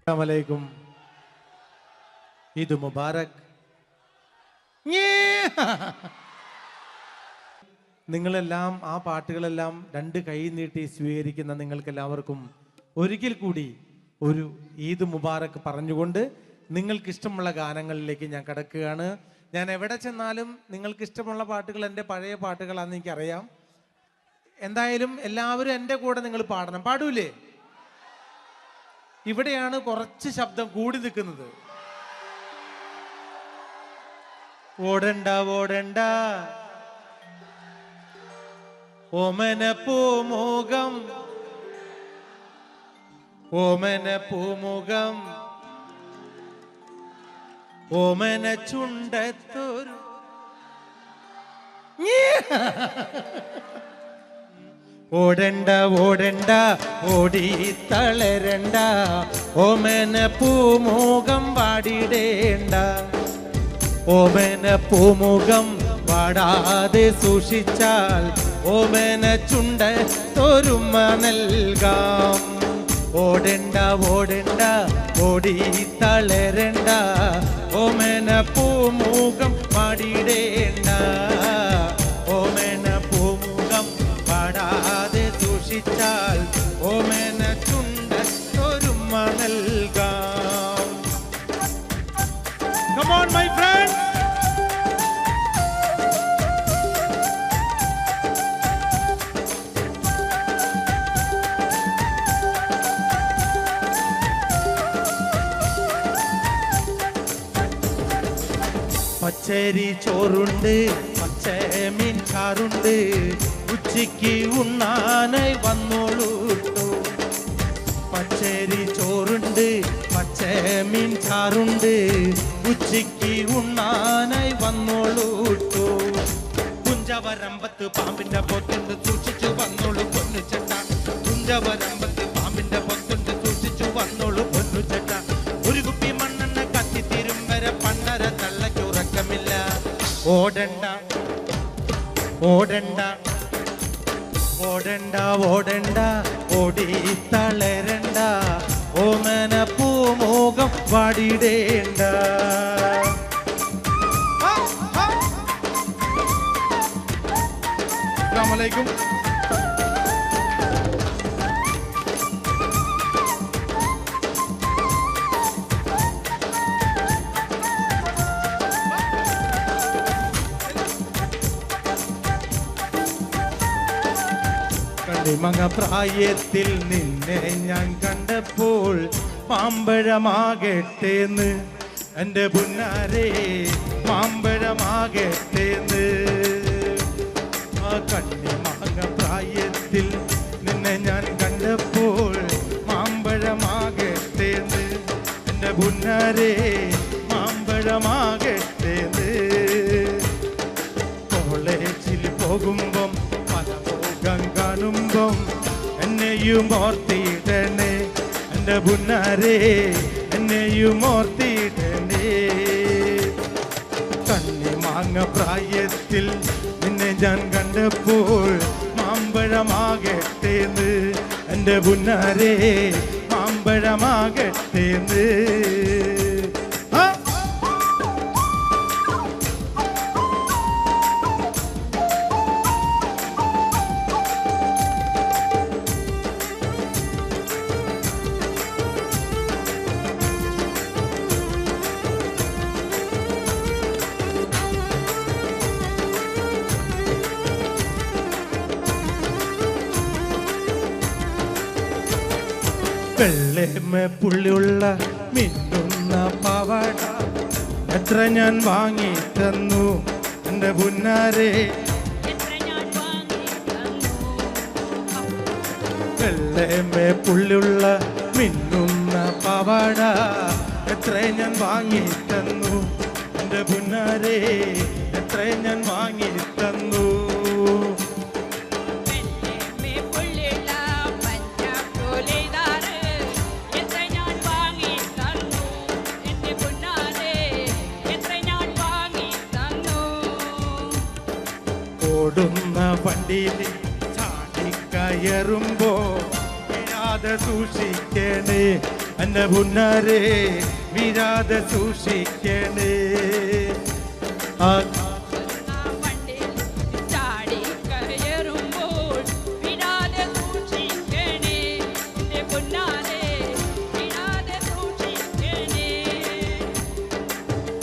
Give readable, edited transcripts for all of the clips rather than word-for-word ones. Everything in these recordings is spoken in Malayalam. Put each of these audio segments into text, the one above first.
അസ്സലാമലൈക്കും. ഈദ് മുബാറക്. നിങ്ങളെല്ലാം ആ പാട്ടുകളെല്ലാം രണ്ട് കൈ നീട്ടി സ്വീകരിക്കുന്ന നിങ്ങൾക്കെല്ലാവർക്കും ഒരിക്കൽ കൂടി ഒരു ഈദ് മുബാറക് പറഞ്ഞുകൊണ്ട് നിങ്ങൾക്ക് ഇഷ്ടമുള്ള ഗാനങ്ങളിലേക്ക് ഞാൻ കടക്കുകയാണ്. ഞാൻ എവിടെ ചെന്നാലും നിങ്ങൾക്ക് ഇഷ്ടമുള്ള പാട്ടുകൾ എൻ്റെ പഴയ പാട്ടുകളാണെന്ന് എനിക്കറിയാം. എന്തായാലും എല്ലാവരും എൻ്റെ കൂടെ നിങ്ങൾ പാടണം. പാടൂലേ? ഇവിടെയാണ് കുറച്ച് ശബ്ദം കൂടി നിൽക്കുന്നത്. ഓടണ്ട ഓടണ്ട ഓമന പൂമുഖം, ഓമന പൂമുഖം, ഓമന ചുണ്ടത്തൊരു ഓടണ്ട ഓടണ്ട ഓടി തളരണ്ട, ഓമന പൂമുഖം വാടിടേണ്ട, ഓമന പൂമുഖം വാടാതെ സൂക്ഷിച്ചാൽ ഓമന ചുണ്ടത്തൊരുമ നൽകാം. ഓടണ്ട ഓടണ്ട ഓടി തളരണ്ട, ഓമന പൂമുഖം വാടിടേണ്ട, ഓമന പൂമുഖം വാടാതെ സൂക്ഷിച്ചാൽ ഓമന ചുണ്ടത്തൊരുമ നൽകാം. Come on my friends. പച്ചരി ചോറുണ്ട്, പച്ചമീൻ ചാറുണ്ട്, ഉച്ചയ്ക്ക് ഉണ്ണാനായി വന്നോളൂട്ടോ. പച്ചരി ചോറുണ്ട്, പച്ചമീൻ ചാറുണ്ട്, ഉച്ചയ്ക്ക് ഉണ്ണാനായി വന്നോളൂട്ടോ. കുഞ്ചവരമ്പത്ത് പാമ്പിന്റെ പൊത്തുണ്ട്, സൂക്ഷിച്ചു വന്നോളൂ പൊന്നു ചേട്ട. കുഞ്ചവരമ്പത്ത് പാമ്പിന്റെ പൊത്തുണ്ട്, സൂക്ഷിച്ചു വന്നോളൂ പൊന്നു ചേട്ട. ഒരു കുപ്പി മണ്ണെണ്ണ കത്തിത്തീരും വരെ പണ്ടര തള്ളക്കുറക്കമില്ല. ഓടണ്ട ഓടണ്ട ഓടണ്ട ഓടണ്ട ഓടി തളരണ്ട, ഓമന പൂമുഖം വാടിടേണ്ട. അസ്സലാമലൈക്കും. മങ്ങ പ്രായത്തിൽ നിന്നെ ഞാൻ കണ്ടപ്പോൾ മാമ്പഴമാകട്ടേന്ന് എൻ്റെ പുന്നാരെ, മാമ്പഴമാകട്ടേന്ന്. ആ കണ്ണിമങ്ങ പ്രായത്തിൽ നിന്നെ ഞാൻ കണ്ടപ്പോൾ മാമ്പഴമാകട്ടേന്ന് എൻ്റെ പുന്നാരെ, മാമ്പഴമാകട്ടേന്ന്. കോളേജിൽ പോകുമ്പം കാണുമ്പം എന്നെയും ഓർത്തിടണേ എൻ്റെ പുന്നാരെ, എന്നെയും ഓർത്തിടണേ. കണ്ണിമാങ്ങ പ്രായത്തിൽ നിന്നെ ഞാൻ കണ്ടപ്പോൾ മാമ്പഴമാകട്ടേന്ന് എൻ്റെ പുന്നാരെ, മാമ്പഴമാകട്ടേന്ന്. വെള്ളമ പുള്ളിയുള്ള മിന്നുന്ന പാവാട എത്ര ഞാൻ വാങ്ങി തന്നു എൻ്റെ പുന്നാരെ. വെള്ളമ പുള്ളിയുള്ള മിന്നുന്ന പാവാട എത്ര ഞാൻ വാങ്ങി തന്നു എൻ്റെ പുന്നാരെ, എത്ര ഞാൻ വാങ്ങി തന്നു. ഓടുന്ന വണ്ടിയിൽ ചാടിക്കയറുമ്പോ വീഴാതെ സൂക്ഷിക്കണേ എന്റെ പുന്നാരെ വീഴാതെ സൂക്ഷിക്കണേ. ആ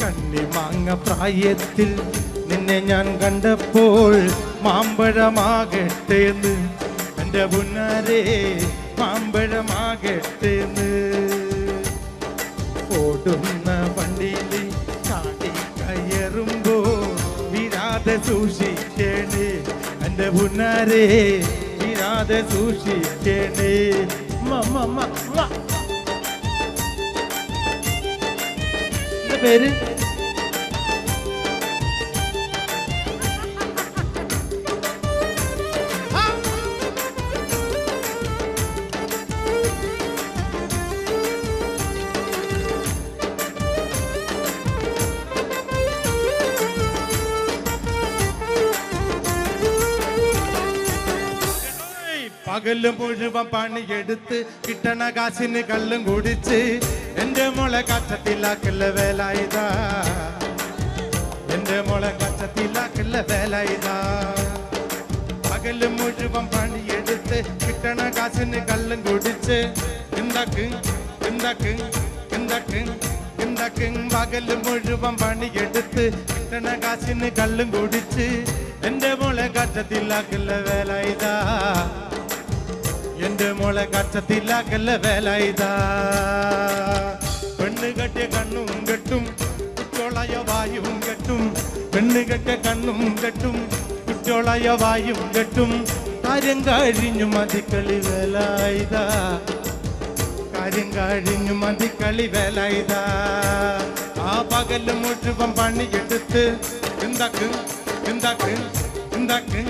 കണ്ണിമാങ്ങ പ്രായത്തിൽ നിന്നെ ഞാൻ കണ്ടപ്പോൾ മാമ്പഴമാകട്ടേന്ന് എന്റെ പുന്നാരെ മാമ്പഴമാകട്ടേന്ന്. ഓടുന്ന വണ്ടിയിൽ ചാടി കയറുമ്പോൾ വീഴാതെ സൂക്ഷിക്കണേ എന്റെ പുന്നാരെ വീഴാതെ സൂക്ഷിക്കണേ. പേര് പകല് മുഴുവൻ പണിയെടുത്ത് കിട്ടണ കാശിന് കള്ളും കുടിച്ച് എന്റെ മോളെ കച്ചത്തിലാക്കല്ല വേലായുധാ. എന്റെ മോളെ കച്ചത്തിലാക്കല്ല വേലായുധാ. പകല് മുഴുവൻ പണിയെടുത്ത് കിട്ടണ കാശിന് കള്ളും കുടിച്ച് എന്താക്ക് എന്താക്ക് എന്താക്ക് എന്താക്ക്. പകല് മുഴുവൻ പണിയെടുത്ത് കിട്ടണ കാശിന് കള്ളും കുടിച്ച് എന്റെ മോളെ കച്ചത്തിലാക്കല്ല വേലായുധാ. എന്റെ മോളെ കച്ചത്തിലാക്കല്ല വേലായുധാ. പെണ്ണ് കെട്ടിയ കണ്ണും കെട്ടും കുറ്റോളായ വായും കെട്ടും. പെണ്ണ് കെട്ടിയ കണ്ണും കെട്ടും കുറ്റോളായ വായും കെട്ടും. കാര്യം കഴിഞ്ഞു മതിക്കളി വേലായുധാ. കാര്യം കഴിഞ്ഞു മതിക്കളി വേലായുധാ. ആ പകല് മുഴുവൻ പണിയെടുത്ത് എന്താക്ക് എന്താക്ക് എന്താക്ക്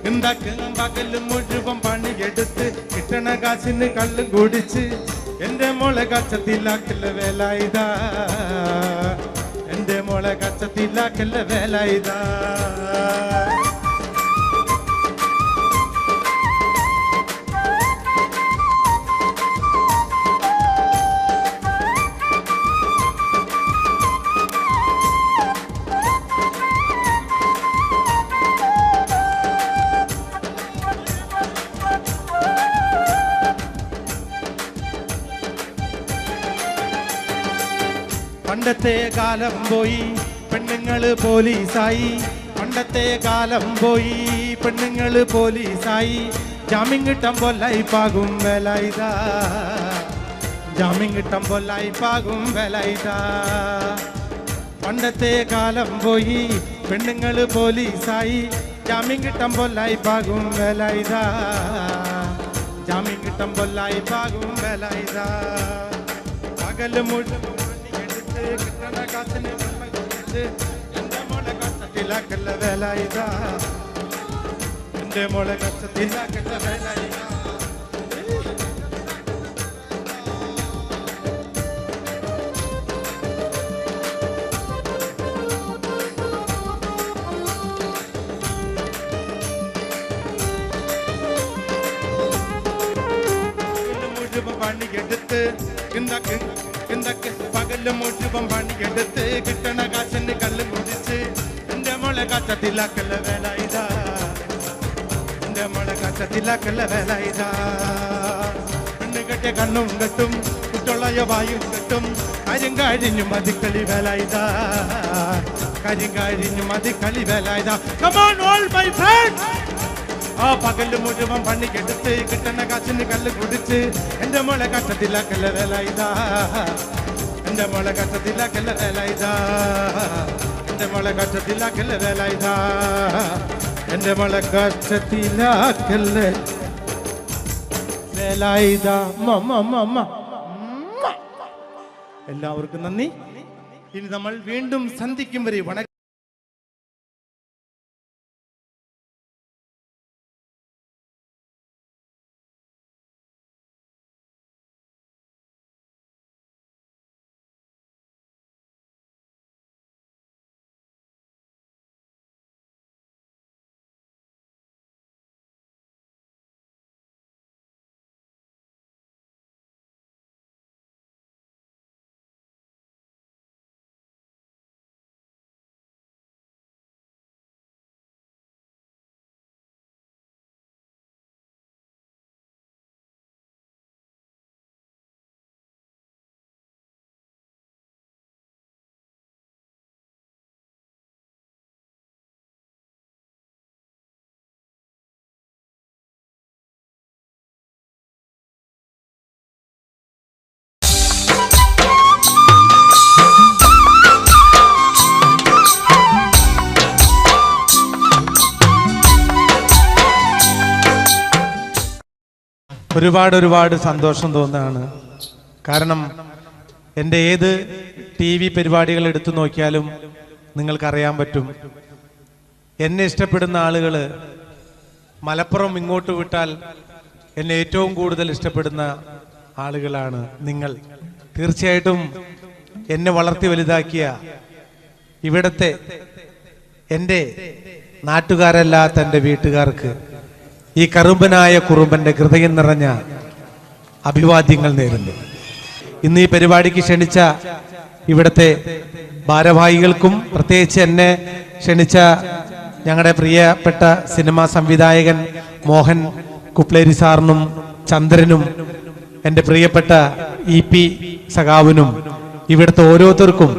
എന്താക്ക്. പകല് മുഴുവൻ പണിയെടുത്ത് കിട്ടണ കാശിന് കള്ളും കുടിച്ച് എന്റെ മോളെ കച്ചത്തിലാക്കല്ല വേലായുധാ. എന്റെ മോളെ കച്ചത്തിലാക്കല്ല വേലായുധാ. പണ്ടത്തെ കാലം പോയി പെണ്ണുങ്ങള് പോലീസായി. പണ്ടത്തെ കാലം പോയി പെണ്ണുങ്ങള് പോലീസായി. ജാമ്യം കിട്ടാൻ പൊല്ലായിപ്പാകും വേലായുധാ. ജാമ്യം കിട്ടാൻ പൊല്ലായിപ്പാകും വേലായുധാ. പണ്ടത്തെ കാലം പോയി പെണ്ണുങ്ങള് പോലീസായി. ജാമ്യം കിട്ടാൻ പൊല്ലായിപ്പാകും വേലായുധാ. ജാമ്യം കിട്ടാൻ പൊല്ലായിപ്പാകും വേലായുധാ. പകല് മുഴുവൻ കിട്ടണ കാശിന് എന്റെ മോളെ കച്ചത്തിലാക്കല്ല വേലായുധാ. എന്റെ മോളെ കച്ചത്തിലാക്കല്ല വേലായുധാ. മുഴുവൻ പണിയെടുത്ത് എന്താക്ക് എന്താക്ക്. പകല് മുഴുവൻ പണിയെടുത്ത് കിട്ടണ കാശിന് കള്ളും കുടിച്ച് എന്റെ മോളെ കച്ചത്തിലാക്കല്ല വേലായുധാ. എന്റെ മോളെ കച്ചത്തിലാക്കല്ല വേലായുധാ. പെണ്ണ് കെട്ടിയ കണ്ണും കെട്ടും കുറ്റോളായ വായും കെട്ടും. കാര്യം കഴിഞ്ഞു മതിക്കളി വേലായുധാ. കാര്യം കഴിഞ്ഞു മതിക്കളി വേലായുധാ. Come on all my friends. ആ പകല് മുഴുവൻ പണിക്കെടുത്ത് കിട്ടണ കാശിന് കല്ല് കുടിച്ച് എന്റെ മോളെ കച്ചത്തിലാക്കല്ല വേലായുധാ. എന്റെ മോളെ കച്ചത്തിലാക്കല്ല വേലായുധാ. എന്റെ മോളെ കച്ചത്തിലാക്കല്ല വേലായുധാ. എന്റെ മോളെ കച്ചത്തിലാക്കല്ല വേലായുധാ. എല്ലാവർക്കും നന്ദി. ഇനി നമ്മൾ വീണ്ടും സന്ധിക്കും വരെ വണക്കം. ഒരുപാട് സന്തോഷം തോന്നുകയാണ്. കാരണം എൻ്റെ ഏത് TV പരിപാടികൾ എടുത്തു നോക്കിയാലും നിങ്ങൾക്കറിയാൻ പറ്റും, എന്നെ ഇഷ്ടപ്പെടുന്ന ആളുകൾ മലപ്പുറം ഇങ്ങോട്ട് വിട്ടാൽ എന്നെ ഏറ്റവും കൂടുതൽ ഇഷ്ടപ്പെടുന്ന ആളുകളാണ് നിങ്ങൾ. തീർച്ചയായിട്ടും എന്നെ വളർത്തി വലുതാക്കിയ ഇവിടത്തെ എൻ്റെ നാട്ടുകാരല്ലാത്ത എൻ്റെ വീട്ടുകാർക്ക് ഈ കറുമ്പനായ കുറുമ്പന്റെ ഹൃദയം നിറഞ്ഞ അഭിവാദ്യങ്ങൾ നേരുന്നു. ഇന്ന് ഈ പരിപാടിക്ക് ക്ഷണിച്ച ഇവിടുത്തെ ഭാരവാഹികൾക്കും പ്രത്യേകിച്ച് എന്നെ ക്ഷണിച്ച ഞങ്ങളുടെ പ്രിയപ്പെട്ട സിനിമാ സംവിധായകൻ മോഹൻ കുപ്ലേരി സാറിനും ചന്ദ്രനും എൻ്റെ പ്രിയപ്പെട്ട EP സഖാവിനും ഇവിടുത്തെ ഓരോരുത്തർക്കും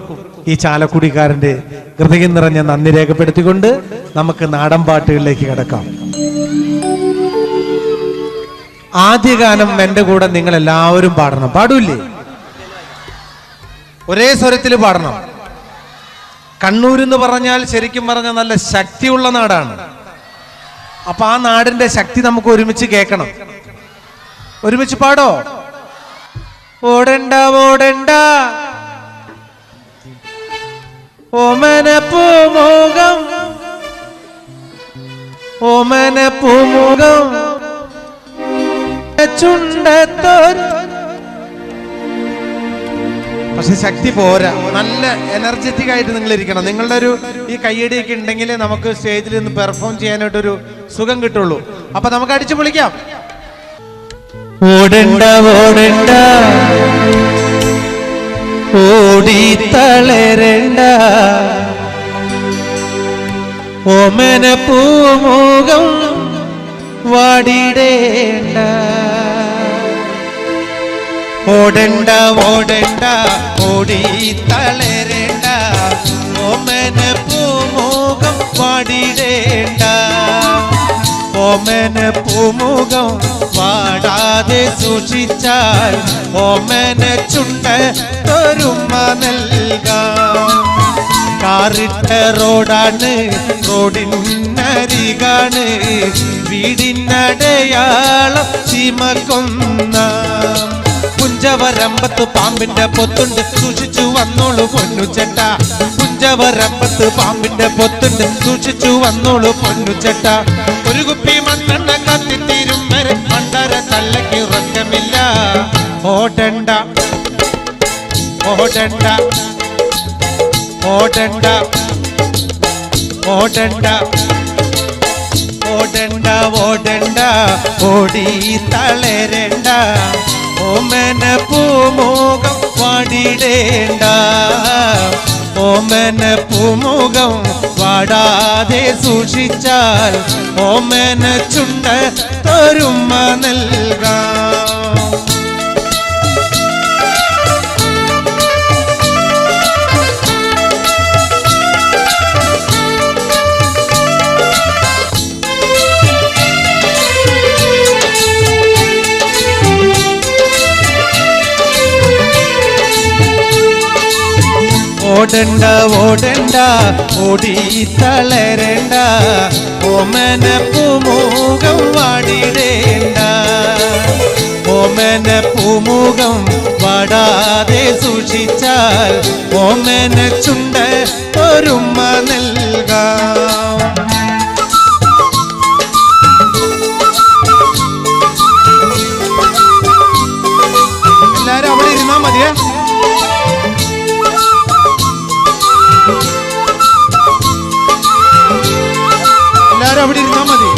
ഈ ചാലക്കുടിക്കാരൻ്റെ ഹൃദയം നിറഞ്ഞ നന്ദി രേഖപ്പെടുത്തിക്കൊണ്ട് നമുക്ക് നാടൻ പാട്ടുകളിലേക്ക് കിടക്കാം. ആദ്യ ഗാനം എൻ്റെ കൂടെ നിങ്ങൾ എല്ലാവരും പാടണം. പാടൂല്ലേ? ഒരേ സ്വരത്തിൽ പാടണം. കണ്ണൂർ എന്ന് പറഞ്ഞാൽ ശരിക്കും പറഞ്ഞാൽ നല്ല ശക്തിയുള്ള നാടാണ്. അപ്പൊ ആ നാടിന്റെ ശക്തി നമുക്ക് ഒരുമിച്ച് കേൾക്കണം. ഒരുമിച്ച് പാടോ? ഓടണ്ട ഓടണ്ട ഓമന പൂമുഖം ഓമന പൂമുഖം ചുണ്ടത്തോർ. പക്ഷെ ശക്തി പോരാ, നല്ല എനർജറ്റിക് ആയിട്ട് നിങ്ങൾ ഇരിക്കണം. നിങ്ങളുടെ ഒരു ഈ കയ്യടിയൊക്കെ ഉണ്ടെങ്കിൽ നമുക്ക് സ്റ്റേജിൽ നിന്ന് പെർഫോം ചെയ്യാനായിട്ടൊരു സുഖം കിട്ടുള്ളൂ. അപ്പൊ നമുക്ക് അടിച്ചു പൊളിക്കാം. ഓടണ്ട ഓടണ്ട ഓടി തളരണ്ട ഓമന പൂമുഖം വാടിടേണ്ട. ഓടണ്ട ഓടണ്ട ഓടി തളരണ്ട ഓമന പൂമുഖം വാടിടേണ്ട. ഓമന പൂമുഖം വാടാതെ സൂക്ഷിച്ചാൽ ഓമന ചുണ്ട തൊരുമ നൽകാം. കാറിട്ട റോഡാണ്, റോഡിനരികാണ്, വീടിനടയാളം ചീമക്കൊന്ന. പുഞ്ചവരമ്പത്ത് പാമ്പിന്റെ പൊത്തുണ്ട്, സൂക്ഷിച്ചു വന്നോളൂ പൊന്നുചെട്ട. പുഞ്ചവരമ്പത്ത് പാമ്പിന്റെ പൊത്തുണ്ട്, സൂക്ഷിച്ചു വന്നോളൂ പൊന്നുചെട്ട. ഒരു കുപ്പി മണ്ണെണ്ണ കത്തിത്തീരും വരെ മണ്ടര തല്ലയ്ക്ക് ഉറക്കമില്ല. ഓടണ്ട ഓടണ്ട ഓടണ്ട ഓടണ്ട ഓടണ്ട ഓടണ്ട ഓടി തളരണ്ട ഓമന പൂമുഖം വാടിടേണ്ട. ഓമന പൂമുഖം വാടാതെ സൂക്ഷിച്ചാൽ ഓമന ചുണ്ട തൊരുമ നൽകാം. ഓടണ്ട ഓടണ്ട ഓടി തളരണ്ട ഓമന പൂമുഖം വാടിടേണ്ട. ഓമന പൂമുഖം വാടാതെ സൂക്ഷിച്ചാൽ ഓമന ചുണ്ട ഒരുമ നൽകാം. എല്ലാരും അവിടെ ഇരുന്നാ മതിയേ. എല്ലാരും അവിടെ ഇരുന്നാ മതി.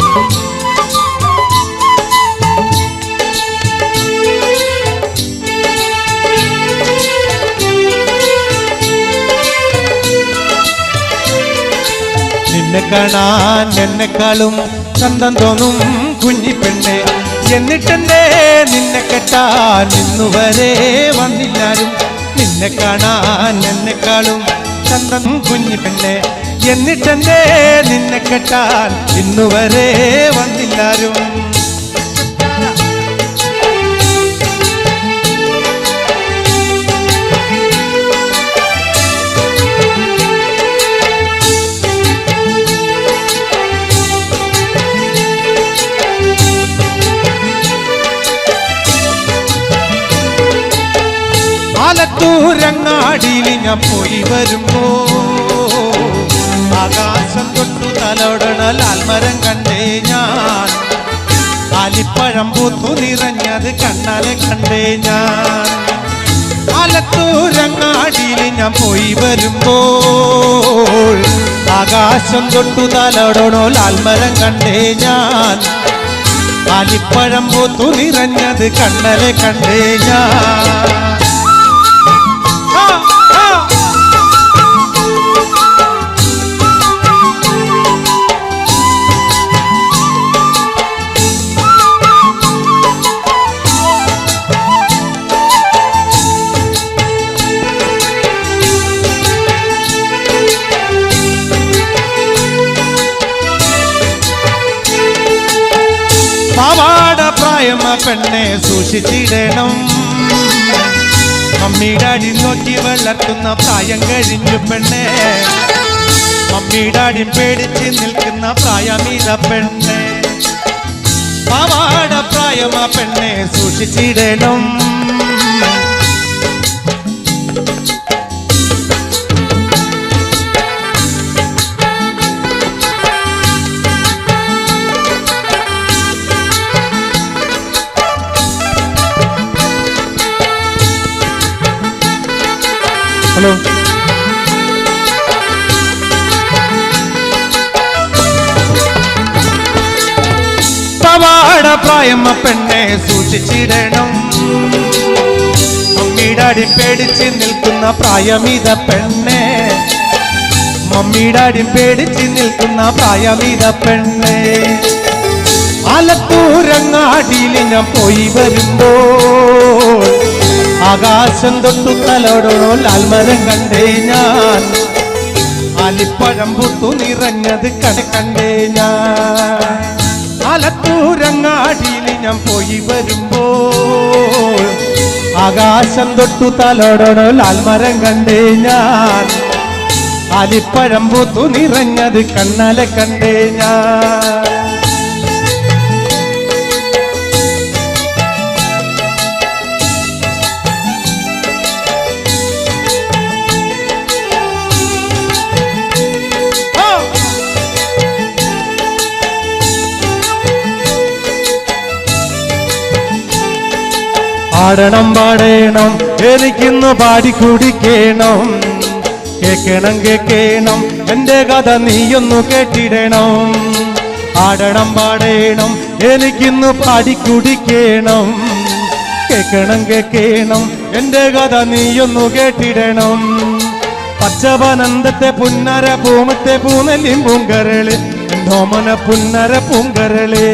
നിന്നെ കാണാൻ എന്നെക്കാളും ചന്തം തോന്നും കുഞ്ഞിപ്പെണ്ണെ. എന്നിട്ടെന്തേ നിന്നെ കെട്ടാൻ ഇന്നുവരെ വന്നില്ലാരും. നിന്നെ കാണാൻ എന്നെക്കാളും ചന്തം കുഞ്ഞിപ്പെണ്ണെ. എന്നിട്ടെന്തേ നിന്നെ കെട്ടാൻ ഇന്നുവരെ വന്നില്ലാരും. ആലത്തൂരങ്ങാടിയിൽ ഞാൻ പോയി വരുമ്പോ ആകാശം തൊട്ടു തലോടണ ലാൽമരം കണ്ടേ ഞാൻ. ആലിപ്പഴം പൂത്തു നിറഞ്ഞത് കണ്ണാലെ കണ്ടേ ഞാൻ. ആലത്തൂരങ്ങാടിയിൽ ഞാൻ പോയി വരുമ്പോൾ ആകാശം തൊട്ടു തലോടണോ ലാൽമരം കണ്ടേ ഞാൻ. ആലിപ്പഴം പൂത്തു നിറഞ്ഞത് കണ്ണാലെ കണ്ടേ ഞാൻ. പാവാട പ്രായമ പെണ്ണെ സൂക്ഷിച്ചിടണം. മമ്മിടാടി നോക്കി വളർത്തുന്ന പ്രായം കഴിഞ്ഞു പെണ്ണെ. മമ്മിടാടി പേടിച്ച് നിൽക്കുന്ന പ്രായമിത പെണ്ണെ. പാവാട പ്രായമ പെണ്ണെ സൂക്ഷിച്ചിടണം. ഹലോ, പാവാട പ്രായമ പെണ്ണെ സൂക്ഷിച്ചിടണം. മമ്മിടാടി പേടിച്ച് നിൽക്കുന്ന പ്രായമിത പെണ്ണെ. മമ്മിടാടി പേടിച്ച് നിൽക്കുന്ന പ്രായമിത പെണ്ണെ. ആലത്തൂരങ്ങാടിയിൽ ഞാൻ പോയി വരുമ്പോൾ ആകാശം തൊട്ടു തലോടണോ ലാൽമരം കണ്ടേ ഞാൻ. ആലിപ്പഴം പൂത്തു നിറഞ്ഞത് കണ്ടേ ഞാൻ. ആലത്തൂരങ്ങാടിയിൽ ഞാൻ പോയി വരുമ്പോൾ ആകാശം തൊട്ടു തലോടണോ ലാൽമരം കണ്ടേ ഞാൻ. ആലിപ്പഴം പൂത്തു നിറഞ്ഞത് കണ്ണാലെ കണ്ടേ ഞാൻ. ആടണം പാടേണം എനിക്കിന്ന് പാടി കുടിക്കണം. കേക്കണം കേക്കണം എന്റെ കഥ നീയൊന്നു കേട്ടിടണം. ആടണം പാടേണം എനിക്കിന്ന് പാടി കുടിക്കണം. കേക്കണം കേക്കണം എന്റെ കഥ നീയൊന്നു കേട്ടിടണം. പച്ചവനന്തത്തെ പുന്നര പൂമത്തെ പൂനെല്ലിയും പൂങ്കരള് എന്തോമന പുന്നര പൂങ്കരള്.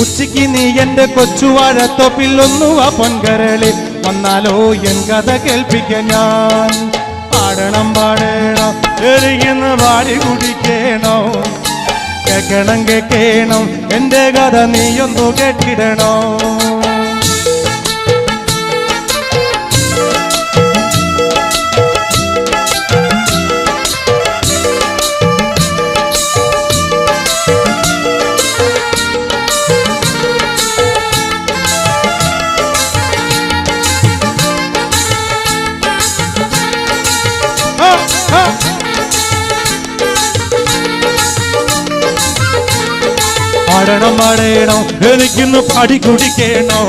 ഉച്ചയ്ക്ക് നീ എന്റെ കൊച്ചുവാഴത്തൊപ്പിൽ ഒന്നുവ പൊൻകരളി വന്നാലോ എൻ കഥ കേൾപ്പിക്കാൻ ഞാൻ. പാടണം പാടണം എരികുന്ന് പാടി കുടിക്കണോ. കേക്കണം കേക്കണം എന്റെ കഥ നീയൊന്നു കേട്ടിടണോ. പാടണം പാടണം എനിക്കിന്ന് പാടി കുടിക്കണം.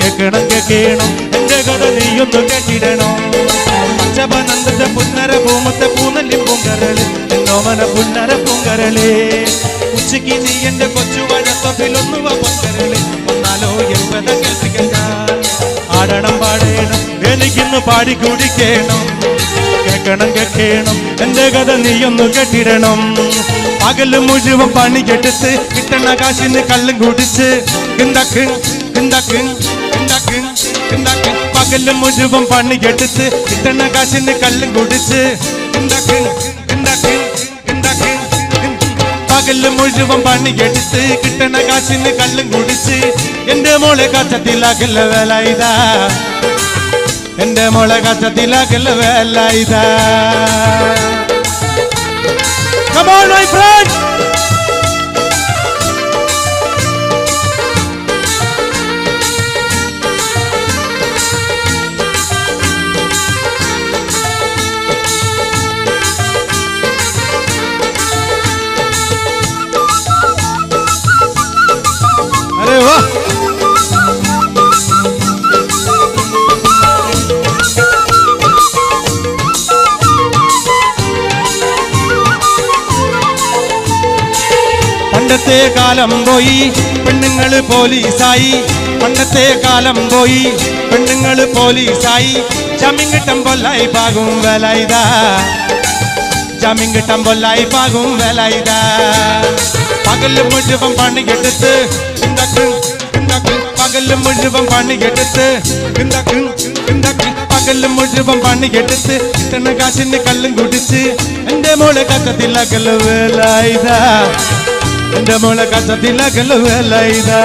കേക്കണം കേക്കണം എന്റെ കഥ നീയൊന്നു കേട്ടിടണം. പച്ചപനന്തത്തെ പുന്നര പൂമത്തെ പൂനെല്ലിയും പൂങ്കരള് എന്നോമന പുന്നര പൂങ്കരള്. ഉച്ചയ്ക്ക് നീ എന്റെ കൊച്ചുവാഴത്തൊപ്പിലൊന്നുവ പൊൻകരള് വന്നാലോ എൻ കഥ കേൾപ്പിക്കാൻ ഞാൻ. ആടണം പാടണം എനിക്കിന്ന് പാടി കുടിക്കണം. കേക്കണം കേക്കണം എന്റെ കഥ നീയൊന്നു കേട്ടിടണം. പകല് മുഴുവൻ പണി കെടുത്ത് കിട്ടണ കാശിന് കള്ളും കുടിച്ച് പകല് മുഴുവൻ പണി കെടുത്ത് കിട്ടണ കാശിന് കള്ളും കുടിച്ച് പകല് മുഴുവൻ പണി കെടുത്ത് കിട്ടണ കാശിന് കള്ളും കുടിച്ച് എന്റെ മോളെ കച്ചത്തിലാക്കല്ല വേല ഇതാ. എന്റെ മോളെ കച്ചത്തിലാക്കല്ല വേല ഇതാ. Come on, my friends! പണ്ടത്തെ കാലം പോയി പെണ്ണുങ്ങള് പോലീസായി, പണ്ടത്തെ കാലം പോയി പെണ്ണുങ്ങള് പോലീസായി. ജാമ്യം കിട്ടുമ്പോല്ലായി പാകും വേലായുധാ, ജാമ്യം കിട്ടുമ്പോല്ലായി പാകും വേലായുധാ. പകല് മുഴുവൻ പണിയെടുത്ത് പകല് മുഴുവൻ പണിയെടുത്ത് പകല് മുഴുവൻ പണിയെടുത്ത് കിട്ടണ കാശിന് കള്ളും കുടിച്ച് എന്റെ മോളെ കച്ചത്തിലാക്കല് വേലായുധാ, എന്റെ മോളെ കച്ചത്തിലാക്കല് വേലായുധാ.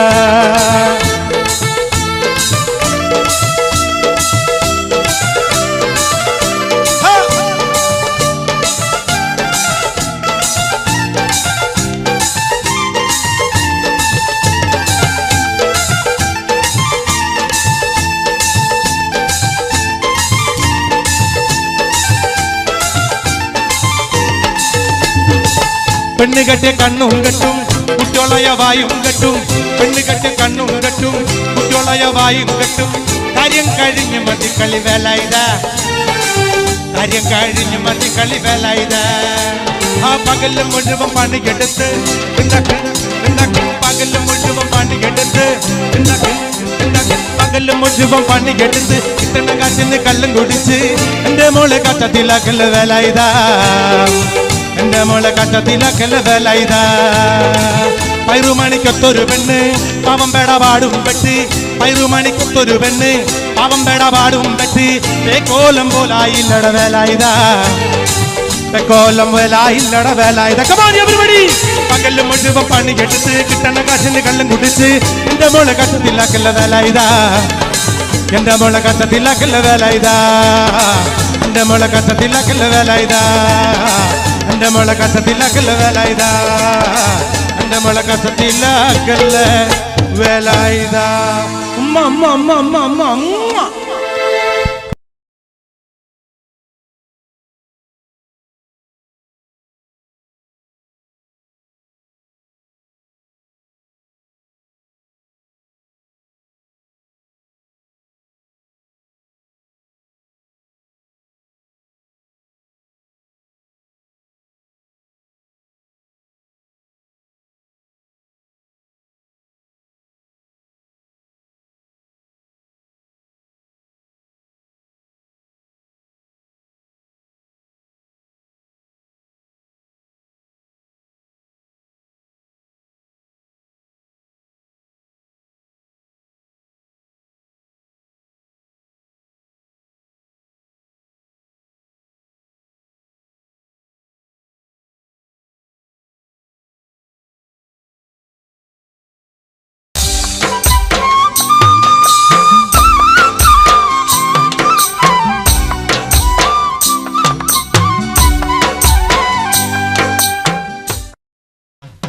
പെണ്ണ് കെട്ടിയ കണ്ണും കെട്ടും കുട്ടിയോളയ വായും കെട്ടും, പെണ്ണ് കെട്ടിയ കണ്ണും കെട്ടും കുട്ടിയോളയ വായും കെട്ടും. കാര്യം കഴിഞ്ഞ് മതി കളി വേലായുധാ, കാര്യം കഴിഞ്ഞ് മതി കളി വേലായുധാ. ആ പകല് മുഴുവൻ പണിയെടുത്ത് പകല് മുഴുവൻ പണിയെടുത്ത് പകല് മുഴുവൻ പണിയെടുത്ത് കിട്ടണ കാശിന് കള്ളും കുടിച്ച് എന്റെ മോളെ കച്ചത്തിലാക്കല് വേലായുധാ, എന്റെ മോളെ കച്ചത്തിലാക്കല് വേലായുധാ. പൈറുമണിക്കൊത്തൊരു പെണ്ണ് പാവം പേടപാടും പെട്ടി, പൈറുമണിക്കൊത്തൊരു പെണ്ണ് പാവം പേടപാടും പെട്ടി. തേക്കോലം പോലായില്ലട വേലായുധാ, തേക്കോലം വേലായില്ലട വേലായുധാ. പകല് മുഴുവൻ പണിയെടുത്ത് കിട്ടണ കാശിന് കള്ളും കുടിച്ച് എന്റെ മോളെ കച്ചത്തിലാക്കല് വേലായുധാ, എന്റെ മോളെ കച്ചത്തിലാക്കല് വേലായുധാ, എന്റെ മോളെ കച്ചത്തിലാക്കല് വേലായുധാ, എന്റെ മോളെ കച്ചത്തിലാക്കല് വേലായുധാ, എന്റെ മോളെ കച്ചത്തിലാക്കല് വേലായുധാ. ഉമ്മ ഉമ്മ ഉമ്മ ഉമ്മ ഉമ്മ ഉമ്മ.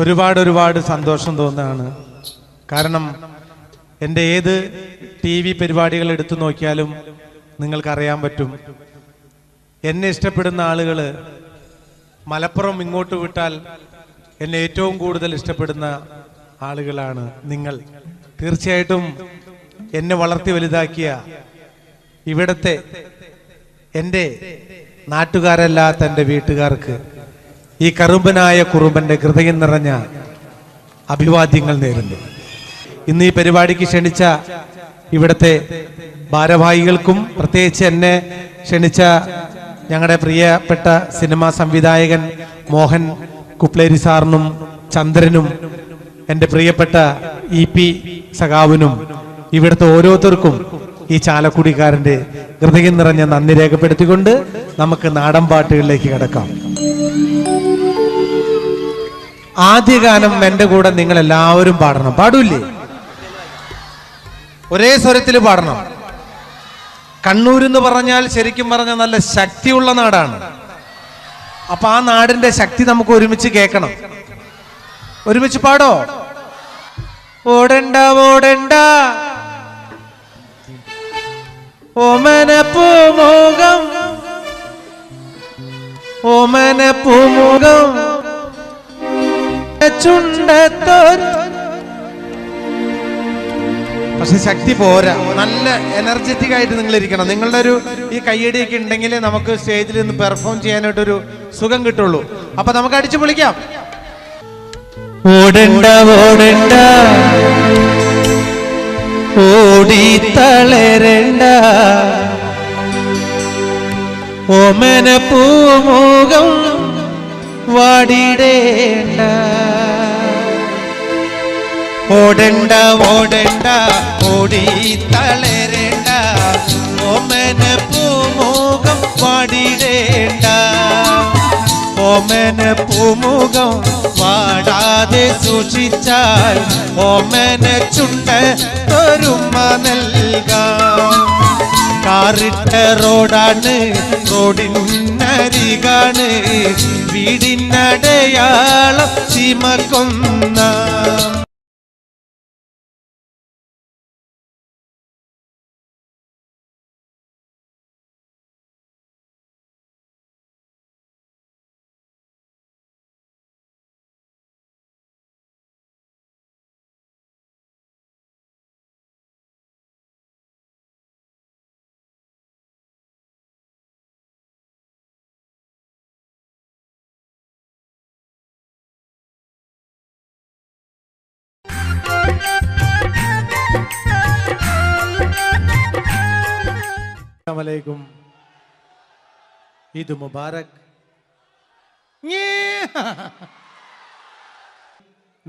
ഒരുപാട് സന്തോഷം തോന്നുകയാണ്. കാരണം എൻ്റെ ഏത് TV പരിപാടികൾ എടുത്തു നോക്കിയാലും നിങ്ങൾക്കറിയാൻ പറ്റും, എന്നെ ഇഷ്ടപ്പെടുന്ന ആളുകൾ മലപ്പുറം ഇങ്ങോട്ട് വിട്ടാൽ എന്നെ ഏറ്റവും കൂടുതൽ ഇഷ്ടപ്പെടുന്ന ആളുകളാണ് നിങ്ങൾ. തീർച്ചയായിട്ടും എന്നെ വളർത്തി വലുതാക്കിയ ഇവിടത്തെ എൻ്റെ നാട്ടുകാരല്ലാത്ത എൻ്റെ വീട്ടുകാർക്ക് ഈ കറുമ്പനായ കുറുമ്പന്റെ ഹൃദയം നിറഞ്ഞ അഭിവാദ്യങ്ങൾ നേരുന്നു. ഇന്ന് ഈ പരിപാടിക്ക് ക്ഷണിച്ച ഇവിടുത്തെ ഭാരവാഹികൾക്കും പ്രത്യേകിച്ച് എന്നെ ക്ഷണിച്ച ഞങ്ങളുടെ പ്രിയപ്പെട്ട സിനിമാ സംവിധായകൻ മോഹൻ കുപ്ലേരി സാറിനും ചന്ദ്രനും എൻ്റെ പ്രിയപ്പെട്ട EP സഖാവിനും ഇവിടുത്തെ ഓരോരുത്തർക്കും ഈ ചാലക്കുടിക്കാരൻ്റെ ഹൃദയം നിറഞ്ഞ നന്ദി രേഖപ്പെടുത്തിക്കൊണ്ട് നമുക്ക് നാടൻ പാട്ടുകളിലേക്ക് കിടക്കാം. ആദ്യ ഗാനം എൻ്റെ കൂടെ നിങ്ങൾ എല്ലാവരും പാടണം. പാടൂല്ലേ? ഒരേ സ്വരത്തിൽ പാടണം. കണ്ണൂർ എന്ന് പറഞ്ഞാൽ ശരിക്കും പറഞ്ഞാൽ നല്ല ശക്തിയുള്ള നാടാണ്. അപ്പൊ ആ നാടിന്റെ ശക്തി നമുക്ക് ഒരുമിച്ച് കേൾക്കണം. ഒരുമിച്ച് പാടോ? ഓടണ്ട ഓടണ്ട ഓമനപ്പൂമുഖം ഓമനപ്പൂമുഖം ചുണ്ടത്തോർ പക്ഷെ ശക്തി പോരാ. നല്ല എനർജറ്റിക് ആയിട്ട് നിങ്ങൾ ഇരിക്കണം. നിങ്ങളുടെ ഒരു ഈ കയ്യടിയൊക്കെ ഉണ്ടെങ്കിൽ നമുക്ക് സ്റ്റേജിൽ നിന്ന് പെർഫോം ചെയ്യാനായിട്ടൊരു സുഖം കിട്ടുള്ളൂ. അപ്പൊ നമുക്ക് അടിച്ചു പൊളിക്കാം. ഓടണ്ട ഓടണ്ട ഓടി തളരണ്ട ഓമന പൂമുഖം വാടിടേണ്ട. ഓടണ്ട ഓടണ്ട ഓടി തളരണ്ട ഓമന പൂമുഖം വാടിടേണ്ട. ഓമന പൂമുഖം വാടാതെ സൂക്ഷിച്ചാൽ ഓമന ചുണ്ട ഒരുമ നൽകാം. കാറിട്ട റോഡാണ്, റോഡിനരികാണ്, വീടിനടയാളം ചുമക്കുന്ന. അസ്സലാമലൈക്കും. ഈദ് മുബാറക്.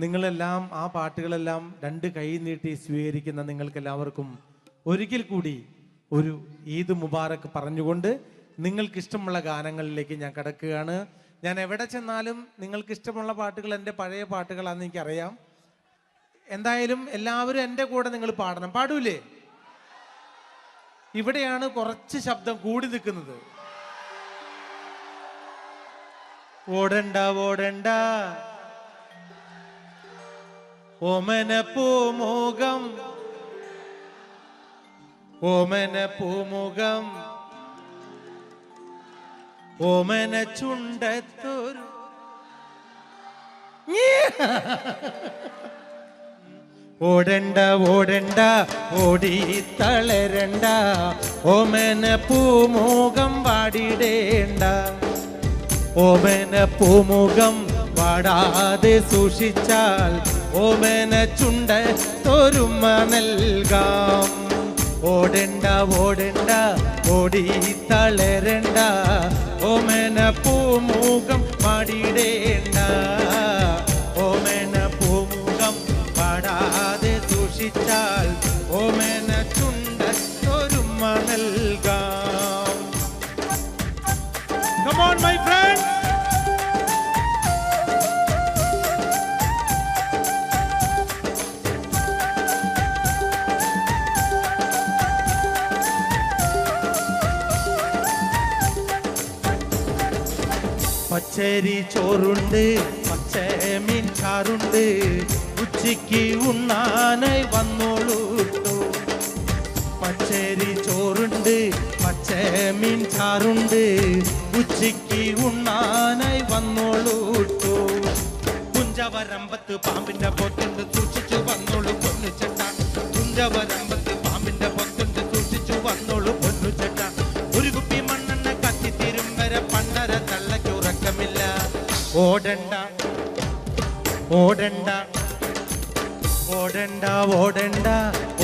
നിങ്ങളെല്ലാം ആ പാട്ടുകളെല്ലാം രണ്ട് കൈ നീട്ടി സ്വീകരിക്കുന്ന നിങ്ങൾക്ക് എല്ലാവർക്കും ഒരിക്കൽ കൂടി ഒരു ഈദ് മുബാറക് പറഞ്ഞുകൊണ്ട് നിങ്ങൾക്ക് ഇഷ്ടമുള്ള ഗാനങ്ങളിലേക്ക് ഞാൻ കടക്കുകയാണ്. ഞാൻ എവിടെ ചെന്നാലും നിങ്ങൾക്ക് ഇഷ്ടമുള്ള പാട്ടുകൾ എൻ്റെ പഴയ പാട്ടുകളാണെന്ന് എനിക്കറിയാം. എന്തായാലും എല്ലാവരും എൻ്റെ കൂടെ നിങ്ങൾ പാടണം. പാടൂലേ? ഇവിടെയാണ് കുറച്ച് ശബ്ദം കൂടി നിൽക്കുന്നത്. ഓടണ്ട ഓടണ്ട ഓമന പൂമുഖം ഓമന പൂമുഖം ഓമന ചുണ്ടത്തൊരു. ഓടണ്ട ഓടണ്ട ഓടി തളരണ്ട ഓമന പൂമുഖം വാടിടേണ്ട. ഓമന പൂമുഖം വാടാതെ സൂക്ഷിച്ചാൽ ഓമന ചുണ്ട തൊരുമ നൽകാം. ഓടണ്ട ഓടണ്ട ഓടി തളരണ്ട ഓമന പൂമുഖം വാടിടേണ്ട. ഓമന പൂമുഖം വാടാതെ സൂക്ഷിച്ചാൽ ഓമന ചുണ്ട തൊരുമ നൽകാം. Come on my friends. പച്ചരി ചോറുണ്ട്, പച്ചമീൻ ചാറുണ്ട്, ഉച്ചയ്ക്ക് ഉണ്ണാനായി വന്നോളൂ. പച്ചരി ചോറുണ്ട്, പച്ചമീൻ ചാറുണ്ട്, ഉച്ചയ്ക്ക് ഉണ്ണാനായി വന്നോളൂ. കുഞ്ചവരമ്പത്ത് പാമ്പിന്റെ പൊത്തുണ്ട്, സൂക്ഷിച്ചു വന്നോളൂ പൊന്നു ചേട്ട. കുഞ്ചവരമ്പത്ത് പാമ്പിന്റെ പൊത്തുണ്ട്, സൂക്ഷിച്ചു വന്നോളൂ പൊന്നു ചേട്ട. ഒരു കുപ്പി മണ്ണെണ്ണ കത്തിത്തീരും വരെ പണ്ടര തള്ളയ്ക്ക് ഉറക്കമില്ല. ഓടണ്ട ഓടണ്ട ഓടണ്ട ഓടണ്ട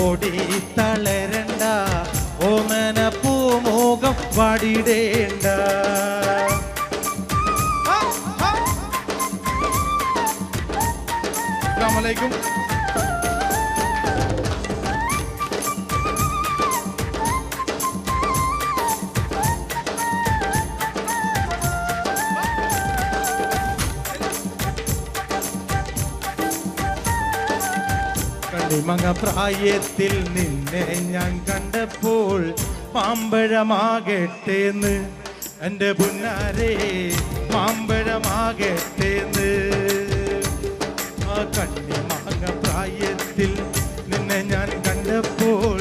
ഓടി തളരണ്ട ഓമന പൂമുഖം വാടിടേണ്ട. അസ്സലാമലൈക്കും. കണ്ണിമങ്ങ പ്രായത്തിൽ നിന്നെ ഞാൻ കണ്ടപ്പോൾ മാമ്പഴമാകട്ടേന്ന് എൻ്റെ പുന്നാരേ, മാമ്പഴമാകട്ടേന്ന്. ആ കണ്ണിമങ്ങ പ്രായത്തിൽ നിന്നെ ഞാൻ കണ്ടപ്പോൾ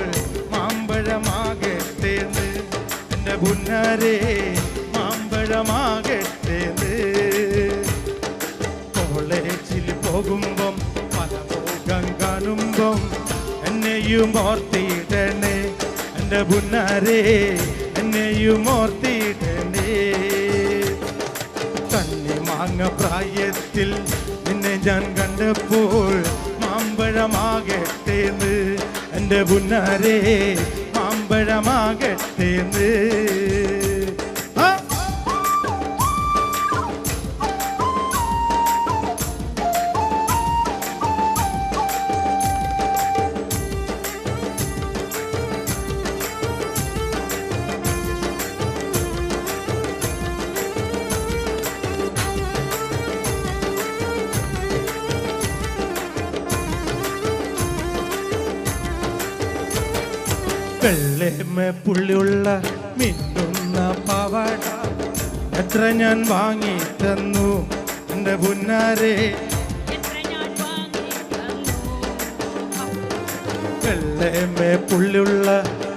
മാമ്പഴമാകട്ടേന്ന് എൻ്റെ പുന്നാരേ, മാമ്പഴമാകട്ടേന്ന്. കോളേജിൽ പോകുമ്പം പല കാണുമ്പം എന്നെ എന്നെയും ഓർത്തിടണേ എൻ്റെ പുന്നാരേ എന്നെയും ഓർത്തിടണേ കണ്ണിമാങ്ങ പ്രായത്തിൽ നിന്നെ ഞാൻ കണ്ടപ്പോൾ മാമ്പഴമാകട്ടേന്ന് എൻ്റെ പുന്നാരേ മാമ്പഴമാകട്ടേന്ന് വെള്ളേമ പുള്ളിയുള്ള മിന്നുന്ന പാവാട എത്ര ഞാൻ വാങ്ങി തന്നു എൻ്റെ പുന്നാരേ വെള്ളേമ പുള്ളിയുള്ള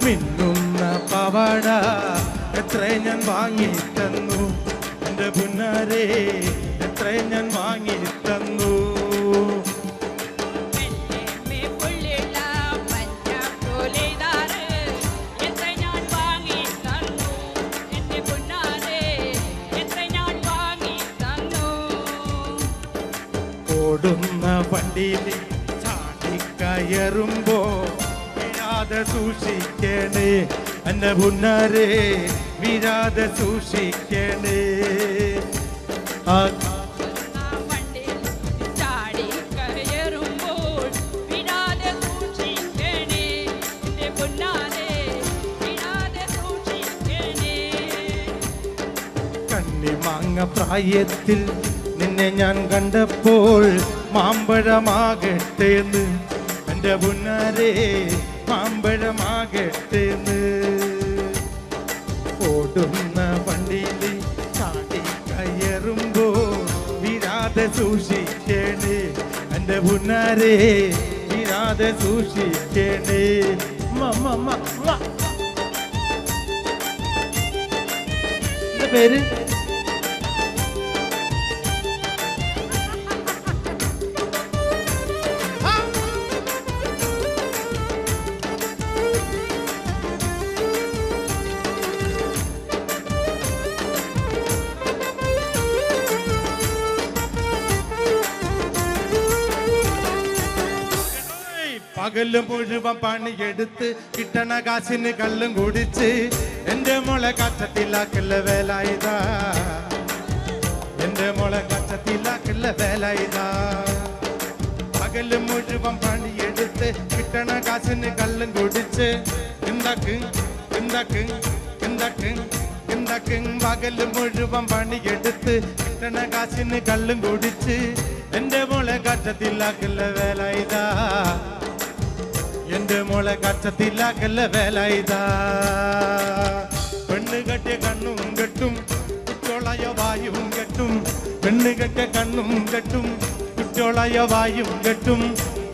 മിന്നുന്ന പാവാട എത്ര ഞാൻ വാങ്ങി തന്നു എൻ്റെ പുന്നാരേ എത്ര ഞാൻ വാങ്ങി തന്നു ഓടുന്ന വണ്ടിയിൽ ചാടിക്കയറുമ്പോ വീഴാതെ സൂക്ഷിക്കണേ എൻ്റെ പുന്നാരേ വീഴാതെ സൂക്ഷിക്കണേ കണ്ണിമാങ്ങ പ്രായത്തിൽ നിന്നെ ഞാൻ കണ്ടപ്പോൾ മാമ്പഴമാകട്ടേന്ന് എൻ്റെ പുന്നാരേ മാമ്പഴമാകട്ടേന്ന് ഓടുന്ന വണ്ടിയിൽ ചാടി കയറുമ്പോ വീഴാതെ സൂക്ഷിക്കണേ എൻ്റെ പുന്നാരേ വീഴാതെ സൂക്ഷിക്കണേ പേര് പകല് മുഴുവൻ പണിയെടുത്ത് കിട്ടണ കാശിന് കള്ളും കുടിച്ച് എന്റെ മോളെ കച്ചത്തിലാക്കല്ല വേല ഇതാ എന്റെ മോളെ കച്ചത്തിലാക്കല്ല വേല ഇതാ പകല് മുഴുവൻ പണിയെടുത്ത് കിട്ടണ കാശിന് കള്ളും കുടിച്ച് എന്താക്ക് എന്താക്ക് എന്താക്ക് എന്താക്ക് പകല് മുഴുവൻ പണിയെടുത്ത് കിട്ടണ കാശിന് കള്ളും കുടിച്ച് എന്റെ മോളെ കച്ചത്തിലാക്കല്ല വേല ഇതാ എന്റെ മോളെ കച്ചത്തിലാക്കല്ല വേല ഇതാ പെണ്ണ് കെട്ടിയ കണ്ണും കെട്ടും കുറ്റോളായ വായും കെട്ടും പെണ്ണ് കെട്ടിയ കണ്ണും കെട്ടും കുറ്റോളായ വായും കെട്ടും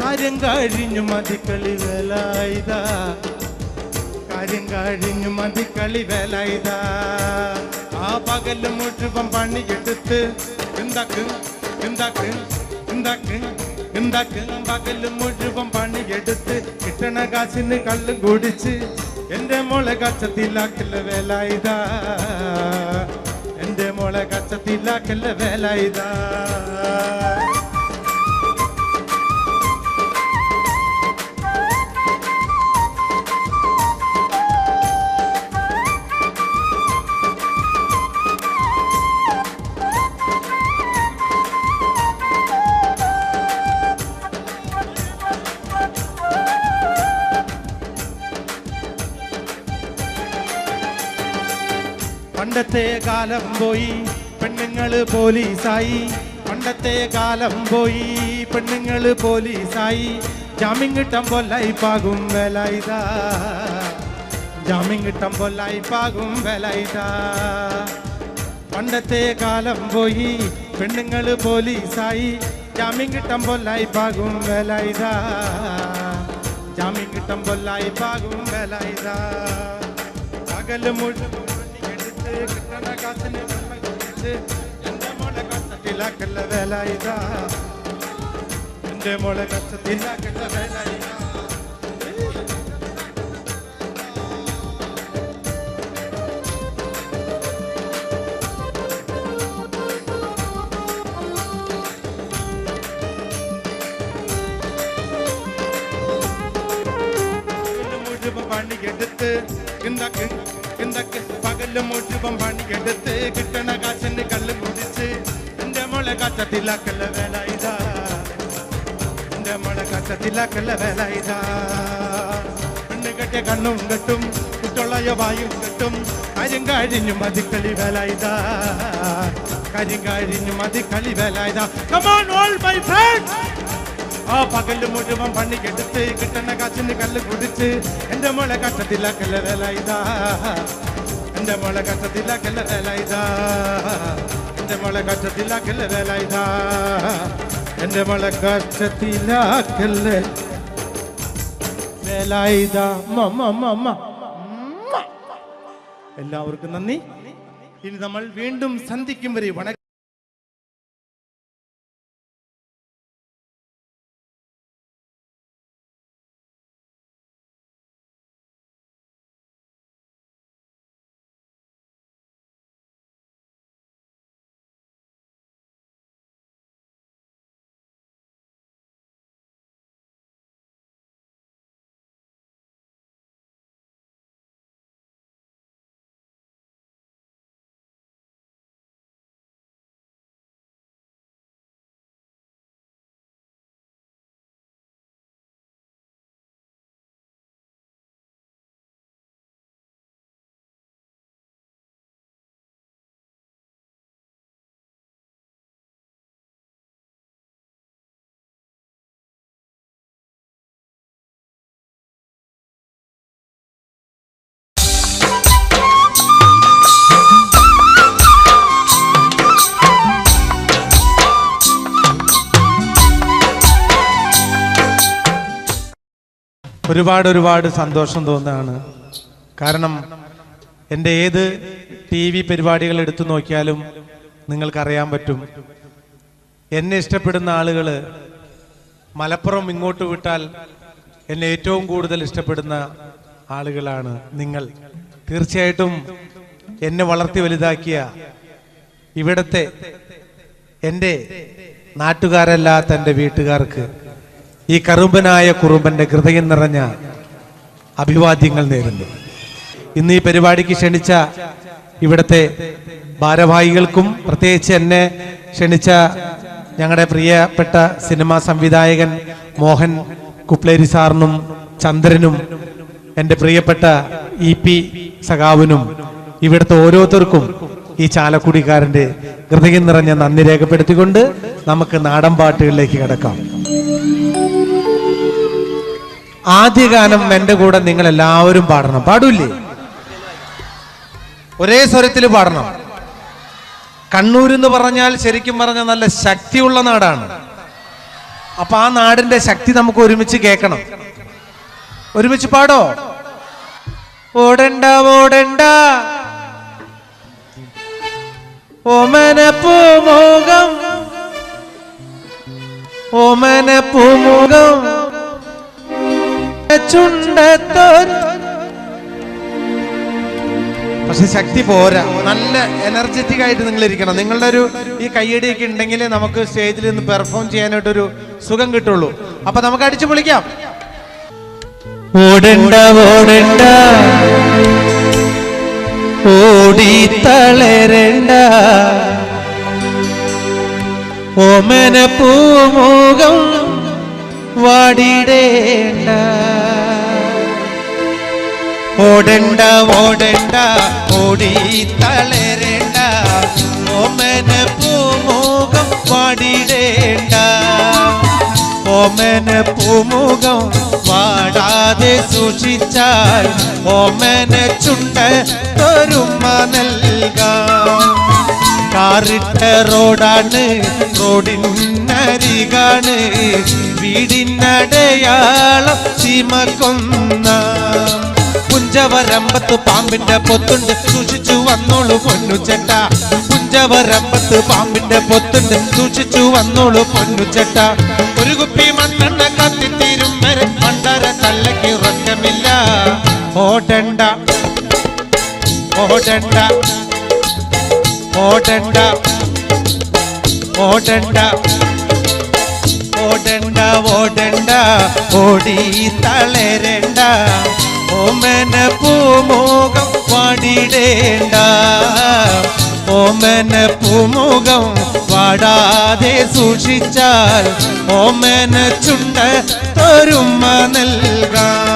കാര്യം കഴിഞ്ഞു മതിക്കളി വേല ഇതാ കാര്യം കഴിഞ്ഞു മതിക്കളി വേല ഇതാ ആ പകല് മുഴുവൻ പണിയെടുത്ത് എന്താക്ക് എന്താക്ക് എന്താക്ക് എന്താക്ക് പകല് മുഴുവൻ പണിയെടുത്ത് കിട്ടണ കാശിന് കള്ളും കുടിച്ച് എന്റെ മോളെ കച്ചത്തിലാക്കല്ല വേല ഇതാ എന്റെ മോളെ കച്ചത്തിലാക്കല്ല വേല ഇതാ പണ്ടത്തെ കാലം പോയി പെണ്ണുങ്ങള് പോലീസായി പണ്ടത്തെ കാലം പോയി പെണ്ണുങ്ങള് പോലീസായി ജാമ്യം കിട്ടാൻ പൊല്ലായി പാകും വേല ഇതാ ജാമ്യം കിട്ടാൻ പൊല്ലായി പാകും വേല ഇതാ പണ്ടത്തെ കാലം പോയി പെണ്ണുങ്ങള് പോലീസായി ജാമ്യം കിട്ടാൻ പൊല്ലായി പാകും വേല ഇതാ ജാമ്യം കിട്ടാൻ പൊല്ലായി പാകും വേല ഇതാ പകല് മുഴുവൻ കിട്ടണ കാശിന് എന്റെ മോളെ കച്ചത്തിലാക്കല്ല വേല ഇതാ എന്റെ മോളെ കച്ചത്തിലാക്കല്ല വേല ഇതാ പണിയെടുത്ത് പകല് മുഴുവൻ പണിയെടുത്ത് കിട്ടണ കാശന് കല്ല് കുടിച്ച് എന്റെ മോളെ കച്ചത്തിലാക്കല്ല വേല ഇതാ, എന്റെ മോളെ കച്ചത്തിലാക്കല്ല വേല ഇതാ. പെണ്ണ് കെട്ടിയ കണ്ണും കെട്ടും കുട്ടുള്ളയ വായും കെട്ടും കാര്യം കഴിഞ്ഞു മതിക്കളി വേല ഇതാ, കാര്യം കഴിഞ്ഞു മതിക്കളി വേല ഇതാ. Come on all my friends. ആ പകല് മുഴുവൻ പണിക്കെടുത്ത് കിട്ടണ കാശിന് കല്ല് കുടിച്ച് എന്റെ മോളെ കഷ്ടത്തിലാക്കല്ല വേല ഇതാ, എന്റെ മോളെ കഷ്ടത്തിലാക്കല്ല വേല ഇതാ, എന്റെ മോളെ കഷ്ടത്തിലാക്കല്ല വേല ഇതാ, എന്റെ മോളെ കഷ്ടത്തിലാക്കല്ല വേല ഇതാ. എല്ലാവർക്കും നന്ദി. ഇനി നമ്മൾ വീണ്ടും സന്ധിക്കും വരെ വണക്കം. ഒരുപാട് സന്തോഷം തോന്നുകയാണ്. കാരണം എൻ്റെ ഏത് TV പരിപാടികൾ എടുത്തു നോക്കിയാലും നിങ്ങൾക്കറിയാൻ പറ്റും, എന്നെ ഇഷ്ടപ്പെടുന്ന ആളുകൾ മലപ്പുറം ഇങ്ങോട്ട് വിട്ടാൽ എന്നെ ഏറ്റവും കൂടുതൽ ഇഷ്ടപ്പെടുന്ന ആളുകളാണ് നിങ്ങൾ. തീർച്ചയായിട്ടും എന്നെ വളർത്തി വലുതാക്കിയ ഇവിടത്തെ എൻ്റെ നാട്ടുകാരല്ലാത്ത എൻ്റെ വീട്ടുകാർക്ക് ഈ കറുമ്പനായ കുറുമ്പന്റെ ഹൃദയം നിറഞ്ഞ അഭിവാദ്യങ്ങൾ നേരുന്നു. ഇന്ന് ഈ പരിപാടിക്ക് ക്ഷണിച്ച ഇവിടുത്തെ ഭാരവാഹികൾക്കും പ്രത്യേകിച്ച് എന്നെ ക്ഷണിച്ച ഞങ്ങളുടെ പ്രിയപ്പെട്ട സിനിമാ സംവിധായകൻ മോഹൻ കുപ്ലേരി സാറിനും ചന്ദ്രനും എൻ്റെ പ്രിയപ്പെട്ട EP സഖാവിനും ഇവിടുത്തെ ഓരോരുത്തർക്കും ഈ ചാലക്കുടിക്കാരൻ്റെ ഹൃദയം നിറഞ്ഞ നന്ദി രേഖപ്പെടുത്തിക്കൊണ്ട് നമുക്ക് നാടൻ പാട്ടുകളിലേക്ക് കിടക്കാം. ആദ്യ ഗാനം എൻ്റെ കൂടെ നിങ്ങൾ എല്ലാവരും പാടണം. പാടൂല്ലേ? ഒരേ സ്വരത്തിൽ പാടണം. കണ്ണൂർ എന്ന് പറഞ്ഞാൽ ശരിക്കും പറഞ്ഞാൽ നല്ല ശക്തിയുള്ള നാടാണ്. അപ്പൊ ആ നാടിന്റെ ശക്തി നമുക്ക് ഒരുമിച്ച് കേൾക്കണം. ഒരുമിച്ച് പാടോ? ഓടണ്ട ഓടണ്ട ഓമന പൂമുഖം ഓമന പൂമുഖം ചുണ്ടത്തോർ. പക്ഷെ ശക്തി പോരാ, നല്ല എനർജറ്റിക് ആയിട്ട് നിങ്ങൾ ഇരിക്കണം. നിങ്ങളുടെ ഒരു ഈ കയ്യടിയൊക്കെ ഉണ്ടെങ്കിൽ നമുക്ക് സ്റ്റേജിൽ നിന്ന് പെർഫോം ചെയ്യാനായിട്ടൊരു സുഖം കിട്ടുള്ളൂ. അപ്പൊ നമുക്ക് അടിച്ചു പൊളിക്കാം. ഓടണ്ട ഓടണ്ട ഓടി തളരണ്ട ഓമന പൂമുഖം വാടിടേണ്ട. ഓടണ്ട ഓടണ്ട ഓടി തളരണ്ട ഓമന പൂമുഖം വാടിടേണ്ട. ഓമന പൂമുഖം വാടാതെ സൂക്ഷിച്ചാൽ ഓമന ചുണ്ടൊരുമ നൽകാം. കാറിട്ട റോഡാണ്, റോഡിനരികാണ്, വീടിനടയാളം ചീമക്കൊന്ന. പുഞ്ചവരമ്പത്ത് പാമ്പിന്റെ പൊത്തുണ്ട്, സൂക്ഷിച്ചു വന്നോളൂ പൊന്നുചെട്ട. പുഞ്ചവരമ്പത്ത് പാമ്പിന്റെ പൊത്തുണ്ട്, സൂക്ഷിച്ചു വന്നോളൂ പൊന്നുചെട്ട. ഒരു കുപ്പി മണ്ണെണ്ണ കത്തിത്തീരും വരെ മണ്ടര തല്ലയ്ക്ക് ഉറക്കമില്ല. ഓടണ്ട ഓടണ്ട ഓടണ്ട ഓടണ്ട ഓടണ്ട ഓടണ്ട ഓടി തളരണ്ട ഓമന പൂമുഖം വാടിടേണ്ട, ഓമന പൂമുഖം വാടാതെ സൂക്ഷിച്ചാൽ ഓമന ചുണ്ട തൊരുമ നൽകാം.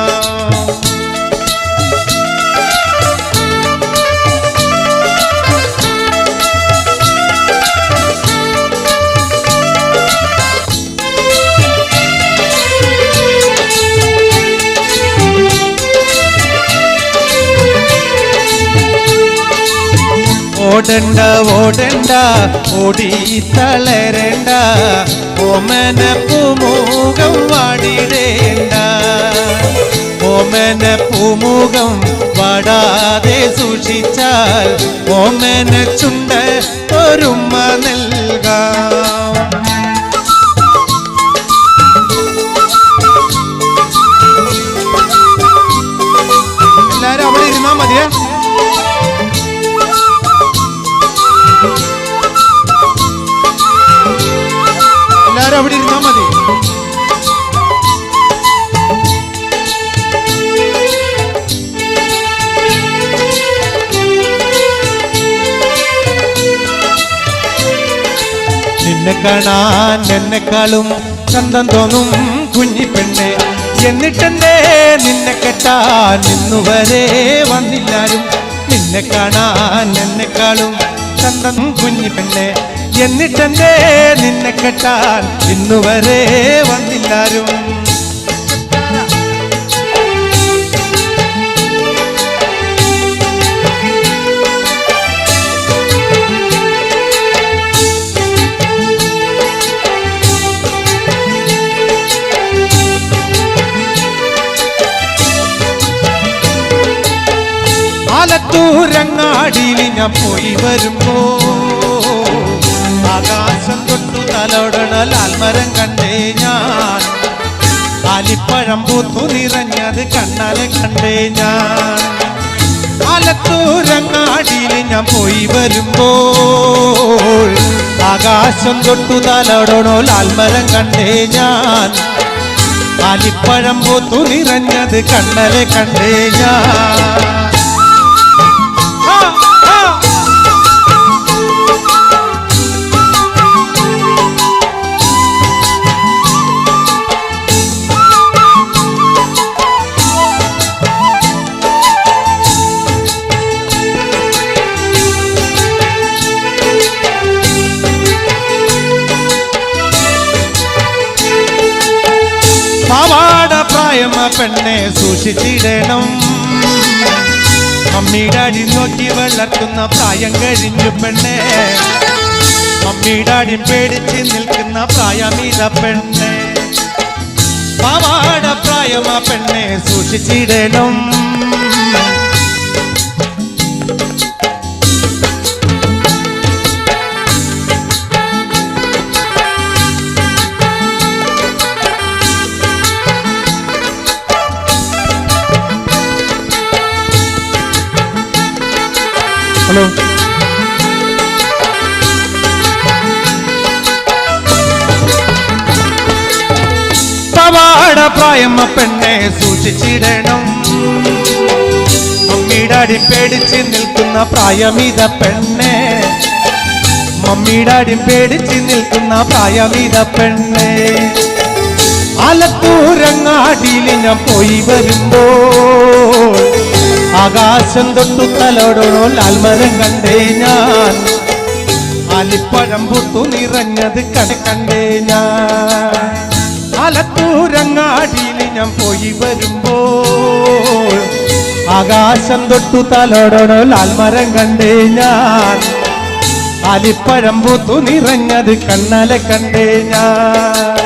ഓടണ്ട ഓടണ്ട ഓടി തളരണ്ട, ഓമന പൂമുഖം വാടിടേണ്ട, ഓമന പൂമുഖം വാടാതെ സൂക്ഷിച്ചാൽ ഓമന ചുണ്ട ഒരുമ നൽകാം. എല്ലാരും അവിടെ ഇരുന്നാ മതിയേ. എല്ലാരും അവിടെ ഇരുന്നാ മതി. നിന്നെ കാണാൻ എന്നെക്കാളും ചന്തം തോന്നും കുഞ്ഞിപ്പെണ്ണെ, എന്നിട്ടെന്തേ നിന്നെ കെട്ടാൻ ഇന്നുവരെ വന്നില്ലാരും. നിന്നെ കാണാൻ എന്നെക്കാളും ചന്തം കുഞ്ഞിപ്പെണ്ണെ, എന്നിട്ടെന്തേ നിന്നെ കെട്ടാൻ ഇന്നുവരെ വന്നില്ലാരും. ആലത്തൂരങ്ങാടിയിൽ ഞാൻ പോയി വരുമ്പോ ആകാശം തൊട്ടു തലോടണ ലാൽമരം കണ്ടേ ഞാൻ, ആലിപ്പഴം പൂത്തു നിറഞ്ഞത് കണ്ണാലെ കണ്ടേ ഞാൻ. ആലത്തൂരങ്ങാടിയിൽ ഞാൻ പോയി വരുമ്പോൾ ആകാശം തൊട്ടു തലോടണോ ലാൽമരം കണ്ടേ ഞാൻ, ആലിപ്പഴം പൂത്തു നിറഞ്ഞത് കണ്ണാലെ കണ്ടേ ഞാൻ. പാവാട പ്രായമ പെണ്ണെ സൂക്ഷിച്ചിടണം, മമ്മി ഡാഡി നോക്കി വളർത്തുന്ന പ്രായം കഴിഞ്ഞു പെണ്ണെ, മമ്മി ഡാഡി പേടിച്ച് നിൽക്കുന്ന പ്രായമീത പെണ്ണെ. പാവാട പ്രായമ പെണ്ണെ സൂക്ഷിച്ചിടണം, ഹലോ പാവാട പ്രായമ പെണ്ണെ സൂക്ഷിച്ചിടണം, മമ്മി ഡാഡി പേടിച്ച് നിൽക്കുന്ന പ്രായമീത പെണ്ണെ, മമ്മി ഡാഡി പേടിച്ച് നിൽക്കുന്ന പ്രായമീത പെണ്ണെ. ആലത്തൂരങ്ങാടിയിൽ ഞാൻ പോയി വരുമ്പോൾ ആകാശം തൊട്ടു തലോടണോ ലാൽമരം കണ്ടേ ഞാൻ, ആലിപ്പഴം പൂത്തു നിറഞ്ഞത് കണ്ടേ ഞാൻ. ആലത്തൂരങ്ങാടിയിൽ ഞാൻ പോയി വരുമ്പോൾ ആകാശം തൊട്ടു തലോടണോ ലാൽമരം കണ്ടേ ഞാൻ, ആലിപ്പഴം പൂത്തു നിറഞ്ഞത് കണ്ണാലെ കണ്ടേ ഞാൻ.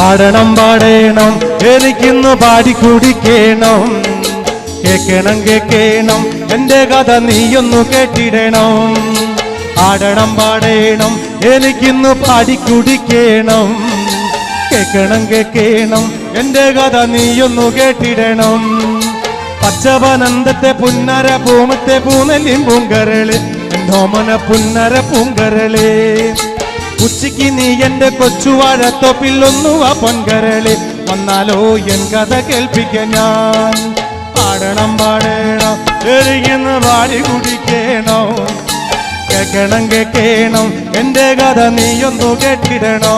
ആടണം പാടേണം എനിക്കിന്ന് പാടിക്കുടിക്കണം, കേക്കണം കേക്കണം എന്റെ കഥ നീയൊന്നു കേട്ടിടണം. ആടണം പാടേണം എനിക്കിന്ന് പാടിക്കുടിക്കണം, കേക്കണം കേക്കണം എന്റെ കഥ നീയൊന്നു കേട്ടിടണം. പച്ചപനന്തത്തെ പുന്നര പൂമത്തെ പൂനെല്ലിൻ പൂങ്കരള് നോമന പുന്നര പൂങ്കരള്. ഉച്ചയ്ക്ക് നീ എന്റെ കൊച്ചുവാഴത്തോപ്പില്ലൊന്നുവാ പൊൻകരള്. വന്നാലോ എൻ കഥ കേൾപ്പിക്ക ഞാൻ. പാടണം പാടണം എരികുന്ന പാടി കുടിക്കണോ. കേക്കണം കേക്കണം എന്റെ കഥ നീയൊന്നു കേട്ടിടണോ.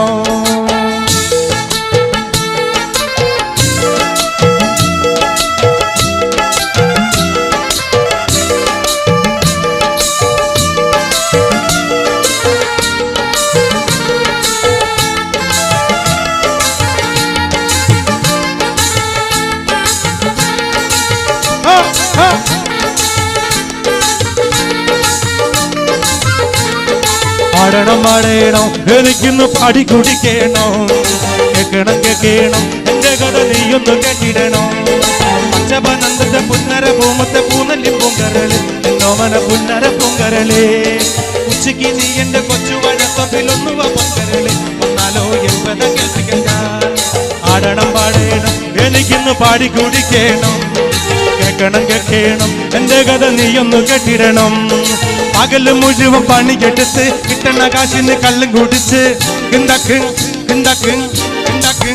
പാടണം പാടണം എനിക്കിന്ന് പാടി കുടിക്കണോ. കേക്കണം കേക്കണം എന്റെ കഥ നീയൊന്ന് കേട്ടിടണോ. പച്ചപനന്തത്തെ പുന്നര പൂമത്തെ പൂനെല്ലിൻ പൂങ്കരള് നോമന പുന്നര പൂങ്കരള്. ഉച്ചയ്ക്ക് നീ എന്റെ കൊച്ചുവഴത്തൊപ്പിലൊന്നുവ പൊങ്കരള്. വന്നാലോ എൻ കഥ കേൾപ്പിക്കാൻ ഞാൻ. പാടണം പാടണം എനിക്കിന്ന് പാടി കുടിക്കണം. കേക്കണം കേക്കണം എന്റെ കഥ നീയൊന്നു കേട്ടിടണം. പകല് മുഴുവൻ പണിയെടുത്ത് കിട്ടണ കാശിന് കള്ളും കുടിച്ച് കിണ്ടക്ക് കിണ്ടക്ക് കിണ്ടക്ക്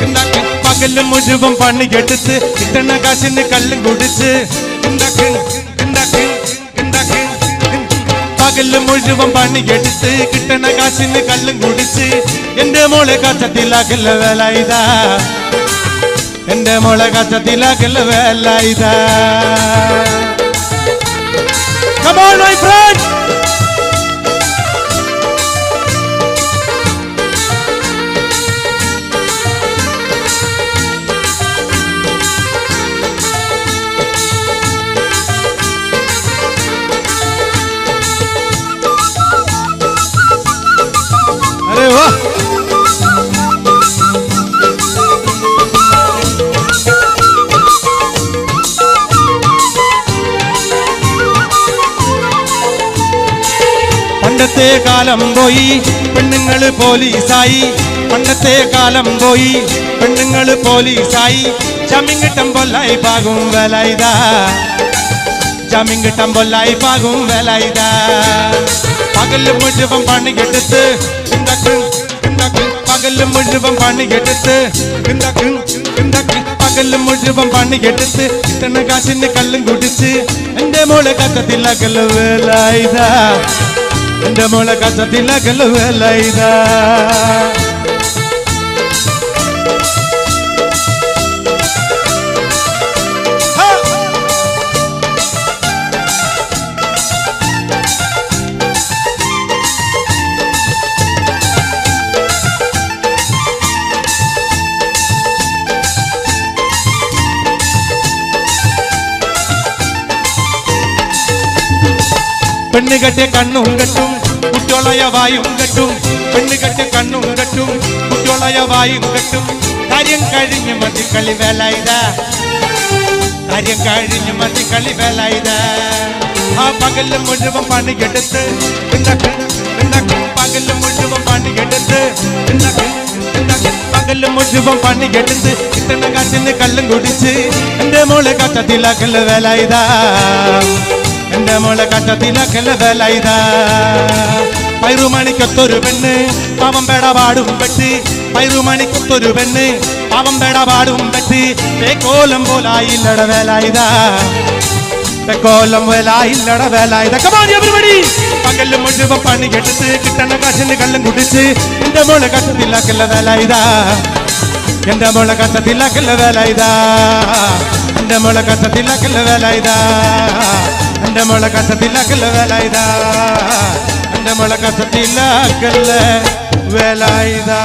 കിണ്ടക്ക്. പകല് മുഴുവൻ പണിയെടുത്ത് കിട്ടണ കാശിന് കള്ളും കുടിച്ച് കിണ്ടക്ക് കിണ്ടക്ക് കിണ്ടക്ക്. പകല് മുഴുവൻ പണിയെടുത്ത് കിട്ടണ കാശിന് കള്ളും കുടിച്ച് എന്റെ മോളെ കച്ചത്തിലാക്കല്ല വേല ഇതാ. എന്റെ മോളെ കച്ചത്തിലാക്കല്ല വേല ഇതാ. Come on, my friend! अरे वाह! പണ്ടത്തെ കാലം പോയി പെണ്ണുങ്ങള് പോലീസായി. പണ്ടത്തെ കാലം പോയി പെണ്ണുങ്ങള് പോലീസായി. ജാമ്യം കിട്ടുമ്പോല്ലായി പാകും വേല ഇതാ. ജാമ്യം കിട്ടുമ്പോല്ലായി പാകും വേല ഇതാ. പകല് മുഴുവൻ പണിയെടുത്ത് കിണ്ടക്ക് കിണ്ടക്ക്. പകല് മുഴുവൻ പണിയെടുത്ത് കിണ്ടക്ക് കിണ്ടക്ക്. പകല് മുഴുവൻ പണിയെടുത്ത് കിട്ടണ കാശിന് കള്ളും കുടിച്ച് എന്റെ മോളെ കച്ചത്തിലാക്കല്ല വേല ഇതാ. എന്റെ മോളെ കച്ചത്തിലാക്കല്ല വേല ഇതാ. പെണ്ണ് കെട്ടിയ കണ്ണും കെട്ടും കുട്ടിയോളയ വായും കെട്ടും. പെണ്ണ് കെട്ടിയ കണ്ണും കെട്ടും കുട്ടിയോളയ വായും കെട്ടും. കാര്യം കഴിഞ്ഞ് മതി കളി വേല ഇതാ. കാര്യം കഴിഞ്ഞ് മതി കളി വേല ഇതാ. ആ പകല് മുഴുവൻ പണിയെടുത്ത് കിണ്ടക്ക് കിണ്ടക്ക്. പകല് മുഴുവൻ പണിയെടുത്ത് കിണ്ടക്ക് കിണ്ടക്ക്. പകല് മുഴുവൻ പണിയെടുത്ത് കിട്ടണ കാശിന് കള്ളും കുടിച്ച് എന്റെ മോളെ കച്ചത്തിലാക്കല്ല വേല ഇതാ. എന്റെ മോളെ കച്ചത്തിലാക്കല്ല വേല ഇതാ. പൈറുമണിക്കൊത്തൊരു പെണ്ണ് പാവം പേട പാടും പെട്ടി. പൈറുമണിക്കൊത്തൊരു പെണ്ണ് പാവം പേട പാടും പെട്ടി. തേക്കോലം പോലായില്ലട വേല ഇതാ. തേക്കോലം വേലായില്ലട വേല ഇതാ. Come on everybody! പകല് മുഴുവൻ പണിയെടുത്ത് കിട്ടണ കാശിന് കള്ളും കുടിച്ച് എന്റെ മോളെ കച്ചത്തിലാക്കല്ല വേല ഇതാ. എന്റെ മോളെ കച്ചത്തിലാക്കല്ല വേല ഇതാ. എന്റെ മോളെ കച്ചത്തിലാക്കല്ല വേല ഇതാ. എന്റെ മോളെ കച്ചത്തിലാക്കല്ല വേല ഇതാ. എന്റെ മോളെ കച്ചത്തിലാക്കല്ല വേല ഇതാ.